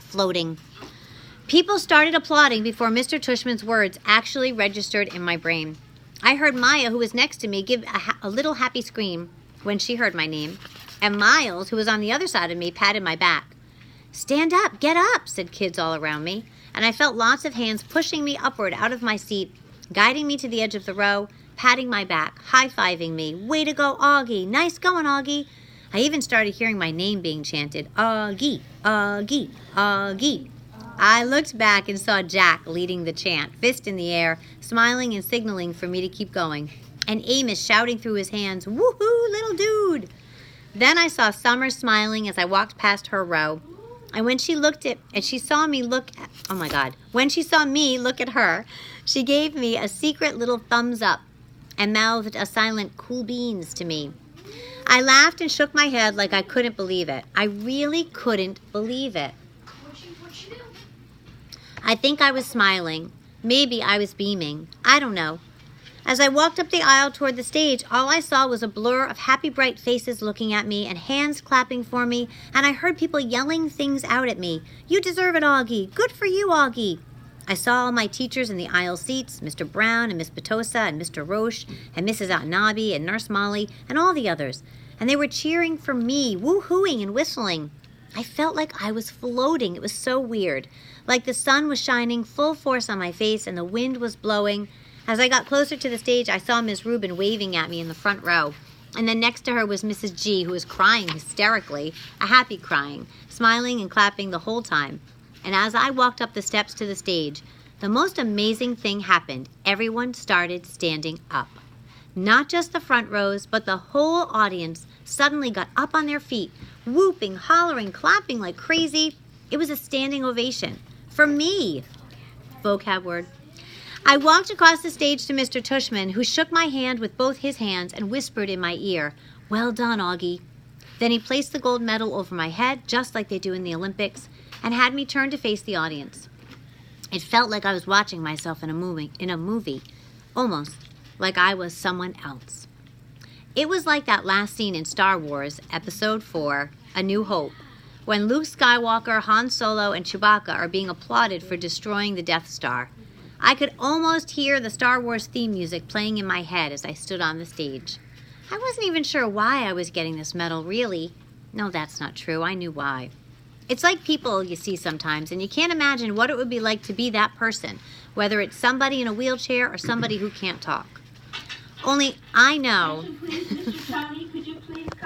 floating. People started applauding before Mr. Tushman's words actually registered in my brain. I heard Maya, who was next to me, give a little happy scream when she heard my name, and Miles, who was on the other side of me, patted my back. "Stand up, get up," said kids all around me, and I felt lots of hands pushing me upward out of my seat, guiding me to the edge of the row, patting my back, high-fiving me. "Way to go, Augie. Nice going, Augie." I even started hearing my name being chanted, "Augie, Augie, Augie." I looked back and saw Jack leading the chant, fist in the air, smiling and signaling for me to keep going, and Amos shouting through his hands, "Woohoo, little dude!" Then I saw Summer smiling as I walked past her row, and when she saw me look at her, she gave me a secret little thumbs up and mouthed a silent "cool beans" to me. I laughed and shook my head like I couldn't believe it. I really couldn't believe it. I think I was smiling. Maybe I was beaming. I don't know. As I walked up the aisle toward the stage, all I saw was a blur of happy, bright faces looking at me and hands clapping for me, and I heard people yelling things out at me. "You deserve it, Augie. Good for you, Augie." I saw all my teachers in the aisle seats, Mr. Brown and Miss Petosa and Mr. Roche and Mrs. Atanabi and Nurse Molly and all the others, and they were cheering for me, woo-hooing and whistling. I felt like I was floating. It was so weird. Like the sun was shining full force on my face and the wind was blowing. As I got closer to the stage, I saw Miss Rubin waving at me in the front row. And then next to her was Mrs. G, who was crying hysterically, a happy crying, smiling and clapping the whole time. And as I walked up the steps to the stage, the most amazing thing happened. Everyone started standing up. Not just the front rows, but the whole audience suddenly got up on their feet, whooping, hollering, clapping like crazy. It was a standing ovation. For me. Vocab word. I walked across the stage to Mr. Tushman, who shook my hand with both his hands and whispered in my ear, "Well done, Augie." Then he placed the gold medal over my head, just like they do in the Olympics, and had me turn to face the audience. It felt like I was watching myself in a movie, almost like I was someone else. It was like that last scene in Star Wars, Episode 4, A New Hope, when Luke Skywalker, Han Solo, and Chewbacca are being applauded for destroying the Death Star. I could almost hear the Star Wars theme music playing in my head as I stood on the stage. I wasn't even sure why I was getting this medal, really. No, that's not true. I knew why. It's like people you see sometimes, and you can't imagine what it would be like to be that person, whether it's somebody in a wheelchair or somebody who can't talk. Only I know. Tony, could you please